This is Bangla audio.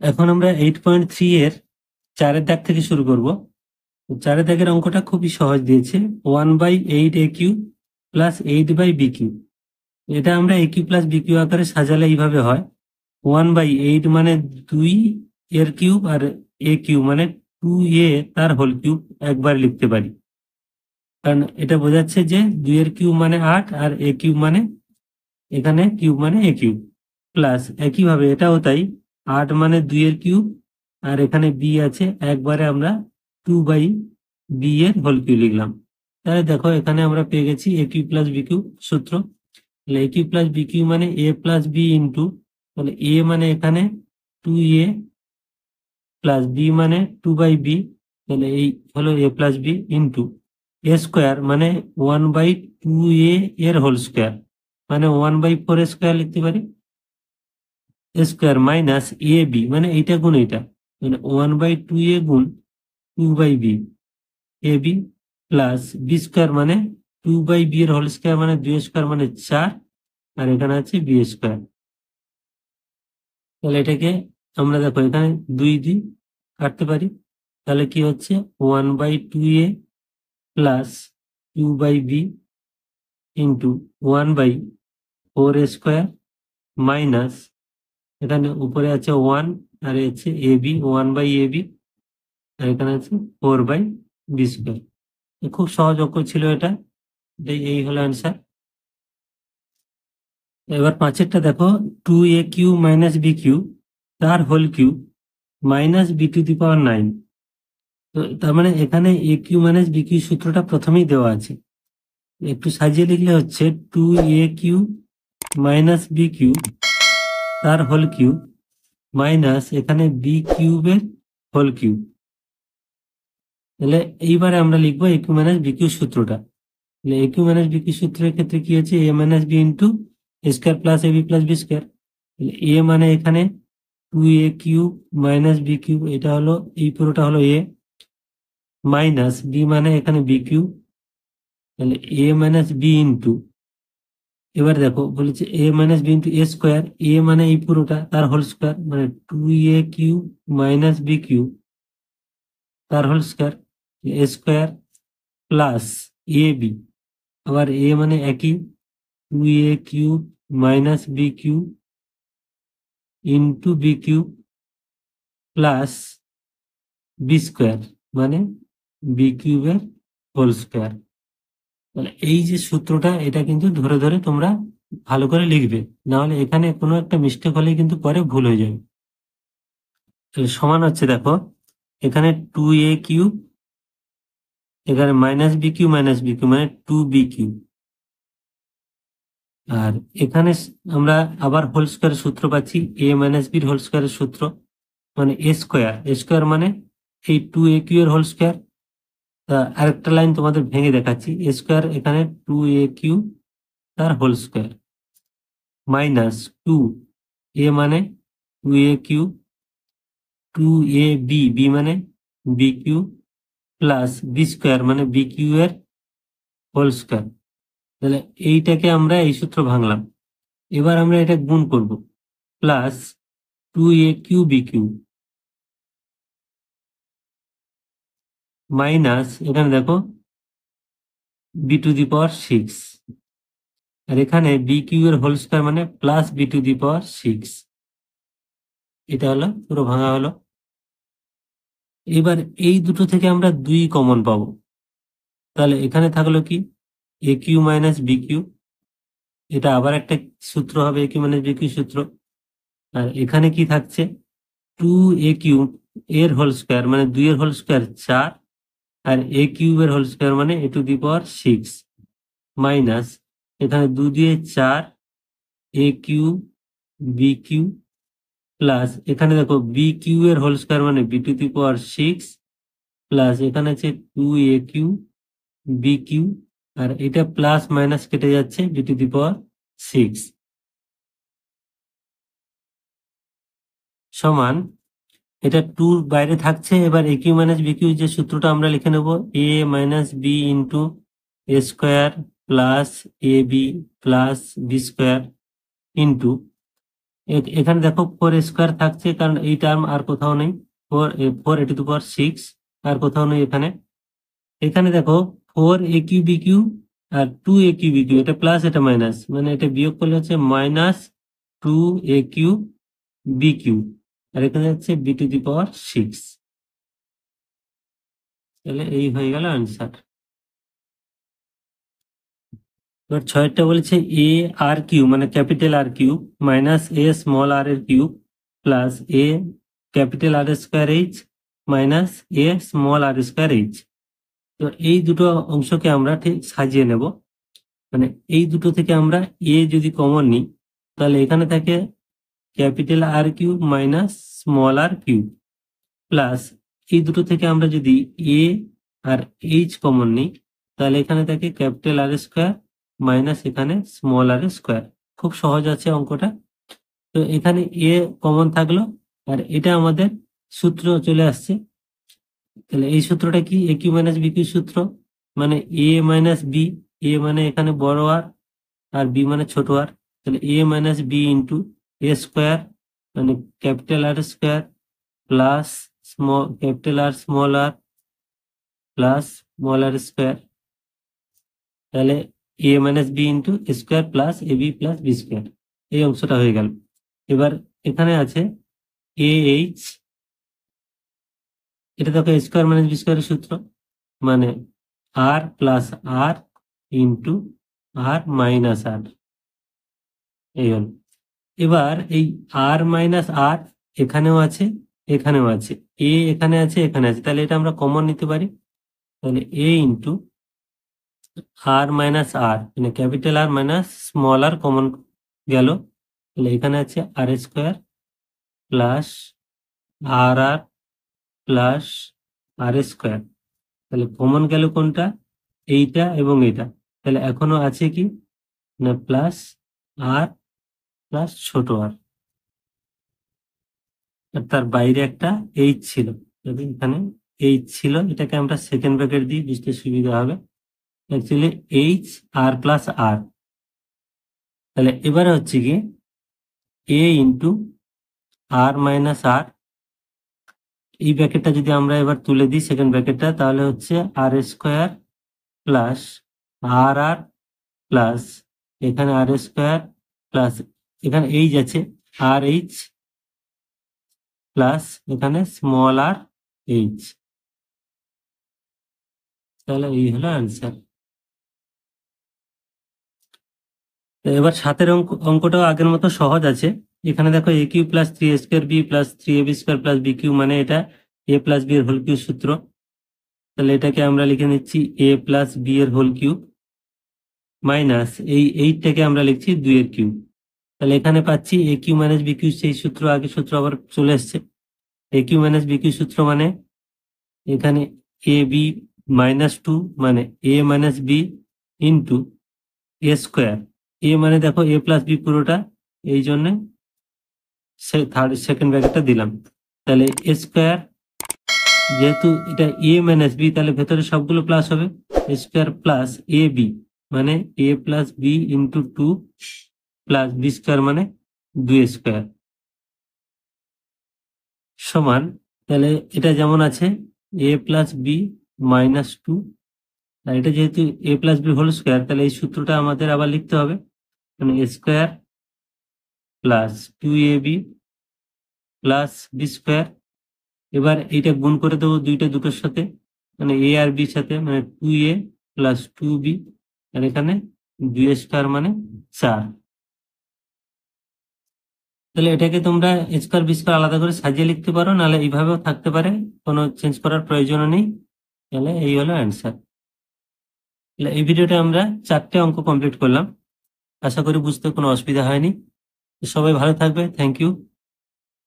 এখন আমরা 8.3 এর 4-এর দাগ থেকে শুরু করব। 4-এর দাগের অঙ্কটা খুবই সহজ দিয়েছে, 1/8 a³ প্লাস 8/b³ এটা আমরা a³ প্লাস b³ আকারে সাজালে এইভাবে হয়। 1/8 মানে 2 এর কিউব, আর a³ মানে 2a তার হোল কিউব একবার লিখতে পারি, কারণ এটা বোঝাচ্ছে যে 2 এর কিউব মানে 8, আর a³ মানে এখানে কিউব মানে a³ প্লাস একইভাবে এটাও তাই, 8 মানে 2 এর কিউব, আর এখানে বি আছে, একবারে আমরা 2/b এর হোল কিউব লিখলাম। তাহলে দেখো এখানে আমরা পেয়ে গেছি a³ প্লাস b³ সূত্র। তাহলে a³ প্লাস b³ মানে a প্লাস বি ইন্টু, তাহলে a মানে এখানে 2a প্লাস বি মানে 2/b, তাহলে এই হলো a plus B into a square মানে 1/2a এর হোল স্কোয়ার, মানে 1/4 স্কোয়ার লিখতে পারি, স্কোয়ার মাইনাস এ বি মানে এইটা গুণ এইটা, মানে 1/2a গুণ 2/b এ বি প্লাস বি স্কোয়ার মানে 2/b এর হোল স্কোয়ার মানে 2 স্কোয়ার মানে 4, আর এখানে আছে বি স্কোয়ার। তাহলে এটাকে আমরা দেখো এখানে 2 কাটতে পারি, তাহলে কি হচ্ছে 1/2a plus 2/b into 1/4 square minus এখানে উপরে আছে 1, আর আছে এ বি 1/ab, আর এখানে আছে 4/b স্কোয়ার। খুব সহজ অঙ্ক ছিল এটা, এই হলো অ্যান্সার। এবার 5-এরটা দেখো, 2a³ মাইনাস b³ তার হোল কিউব মাইনাস b⁹9। তো তার মানে এখানে a³ মাইনাস b³ সূত্রটা প্রথমেই দেওয়া আছে, একটু সাজিয়ে লিখলে হচ্ছে 2a³ মাইনাস b³ তার হোল কিউব মাইনাস এখানে b³ হোল কিউব। তাহলে এইবারে আমরা লিখবো a³ মাইনাস b³ সূত্রটা। তাহলে a³ মাইনাস b³ সূত্রের ক্ষেত্রে কি হচ্ছে, a minus B into a square plus ab plus B square. a মানে এখানে 2a³ মাইনাস b³ এটা হলো, এই পুরোটা হলো a, মাইনাস বি মানে এখানে b³, তাহলে a মাইনাস বি ইন্টু, এবার দেখো বলেছে a minus B into a square, a মানে এই পুরোটা তার হোল স্কোয়ার মানে 2a³ মাইনাস b³ তার whole square A square plus A B, আবার এ মানে একই 2a³ minus b³ into b³ plus B square মানে b³ এর হোল স্কোয়ার। তাহলে এই যে সূত্রটা, এটা কিন্তু ধরে ধরে তোমরা ভালো করে লিখবে, না হলে এখানে কোনো একটা মিস্টেক হলে কিন্তু পরে ভুল হয়ে যাবে। তাহলে সমান হচ্ছে দেখো এখানে 2a³ এখানে মাইনাস b³ মানে 2b³, আর এখানে আমরা আবার হোল স্কোয়ারের সূত্র পাচ্ছি, a মাইনাস বির হোল স্কোয়ারের সূত্র মানে এ স্কোয়ার, এ স্কোয়ার মানে এই 2a³ এর হোল স্কোয়ার। আরেকটা লাইন তোমাদের ভেঙে দেখাচ্ছি, এ স্কোয়ার এখানে 2a³ তার হোল স্কোয়ার মাইনাস 2 এ মানে 2a³ 2ab বি মানে b³ প্লাস বি স্কোয়ার মানে b³ এর হোল স্কোয়ার। তাহলে এইটাকে আমরা এই সূত্র ভাঙলাম, এবার আমরা এটা গুণ করব, প্লাস 2a³ মাইনাস এখানে দেখো b⁶, আর এখানে b³ এর হোল স্কোয়ার মানে প্লাস b⁶। এটা হলো পুরো ভাঙা হলো। এবার এই দুটো থেকে আমরা 2 কমন পাবো, তাহলে এখানে থাকলো কি a³ মাইনাস b³, এটা আবার একটা সূত্র হবে a³ মাইনাস b³ সূত্র। আর এখানে কি থাকছে 2a³ এর হোল স্কোয়ার মানে 2 এর হোল স্কোয়ার 4, আর a³ এর হোল স্কোয়ার মানে a⁶ মাইনাস এখানে 2 দিয়ে 4 a³ b³ প্লাস এখানে দেখো b³ এর হোল স্কোয়ার মানে b⁶ প্লাস এখানে আছে 2a³ b³ আর এটা প্লাস মাইনাস কেটে যাচ্ছে b⁶ সমান, এটা 2 বাইরে থাকছে। এবার a³ মাইনাস b³ যে সূত্রটা আমরা লিখে নেব, a minus B into A square plus A B plus B square into এখানে দেখো 4 স্কোয়ার থাকছে, কারণ এই টার্ম আর কোথাও নেই। 4 4 6 আর কোথাও নেই এখানে। এখানে দেখো 4 a কিউ b কিউ আর 2 a কিউ b কিউ, এটা প্লাস এটা মাইনাস, মানে এটা বিয়োগ করলে হচ্ছে -2 a কিউ b কিউ, আর এখানে হচ্ছে b⁶ তাহলে এই হয়ে গেল আনসার। এবার 6টা বলেছে a r কিউ মানে capital R cube minus a small r এর cube plus a capital R² H minus a small r²H। তো এই দুটো অংশকে আমরা ঠিক সাজিয়ে নেব। মানে এই দুটো থেকে আমরা এ যদি কমন নিই, তাহলে এখানে থাকে capital R³ minus small r³ plus এই দুটো থেকে আমরা যদি এ আর এইচ কমন নিই, তাহলে এখানে থাকে ক্যাপিটাল R² মাইনাস এখানে স্মল r²। খুব সহজ আছে অঙ্কটা। তো এখানে এ কমন থাকলো, আর এটা আমাদের সূত্র চলে আসছে। তাহলে এই সূত্রটা কি? a cube minus b cube সূত্র, মানে এ মাইনাস বি। এ মানে এখানে বড় আর বি মানে ছোট আর। তাহলে a-b × a² মানে capital R² plus capital R small r plus small r²। তাহলে a-b × a² প্লাস ab+b², এই অংশটা হয়ে গেল। এবার এখানে আছে ah, এটা দেখো a² - b² সূত্র, মানে r+r × r−r, এই হল। এবার এই r−r এখানেও আছে এখানেও আছে, এখানে আছে এখানে আছে, তাহলে এটা আমরা কমন নিতে পারি। তাহলে a × r−r মানে capital R minus small r common গেল। তাহলে এখানে আছে r² plus r plus r²। তাহলে কমন গেল কোনটা? এইটা এবং এইটা। তাহলে এখনো আছে কি না, প্লাস আর প্লাস ছোট আর তার বাইরে একটা এইচ ছিল। যদি এখানে এইচ ছিল, এটাকে আমরা সেকেন্ড ব্র্যাকেট দিই, বুঝতে সুবিধা হবে। Actually H r+r। তাহলে এবারে হচ্ছে কি a × r−r, এই ব্র্যাকেটটা যদি আমরা এবার তুলে দিই সেকেন্ড ব্র্যাকেটটা, তাহলে হচ্ছে r² প্লাস r প্লাস এখানে r² প্লাস এখানে এইচ আছে RH প্লাস এখানে স্মল r/h। তাহলে এই হলো অ্যান্সার। এবার 7-এর অঙ্কটাও আগের মতো সহজ আছে। এখানে দেখো a³ + 3a² b + 3ab² + b³ মানে এটা a+b এর হোল কিউব সূত্র। তাহলে এটাকে আমরা লিখে নিচ্ছি a+b এর হোল কিউব মাইনাস এই 8টাকে আমরা লিখছি 2 এর কিউব। তাহলে এখানে পাচ্ছি a কিউ - b কিউ, সেই সূত্র আগের সূত্র আবার চলে এসছে। a কিউ - b কিউ সূত্র মানে এখানে ab-2 মানে a-b ইন্টু a²। এ মানে দেখো a+b পুরোটা, এই জন্য সেকেন্ড ব্র্যাকেটটা দিলাম। তাহলে a², যেহেতু এটা a-b, তাহলে ভেতরে সবগুলো প্লাস হবে। a² প্লাস ab মানে a+b ইন্টু 2 প্লাস b² মানে 2a² সমান। তাহলে এটা যেমন আছে a+b-2, আর এটা যেহেতু a+b হোল স্কোয়ার, তাহলে এই সূত্রটা আমাদের আবার লিখতে হবে, মানে a² plus 2ab plus b²। এবার এইটা গুণ করে দেবো দুটোর সাথে, মানে a আর b সাথে, মানে 2a প্লাস 2b, আর এখানে 2a² মানে 4। তাহলে এটাকে তোমরা a²b² আলাদা করে সাজিয়ে লিখতে পারো, নাহলে এইভাবেও থাকতে পারে, কোনো চেঞ্জ করার প্রয়োজনও নেই। তাহলে এই হলো অ্যান্সার। তাহলে এই ভিডিওটা আমরা 4টে অঙ্ক কমপ্লিট করলাম। আশা করি বুঝতে কোনো অসুবিধা হয়নি। সবাই ভালো থাকবে। Thank you.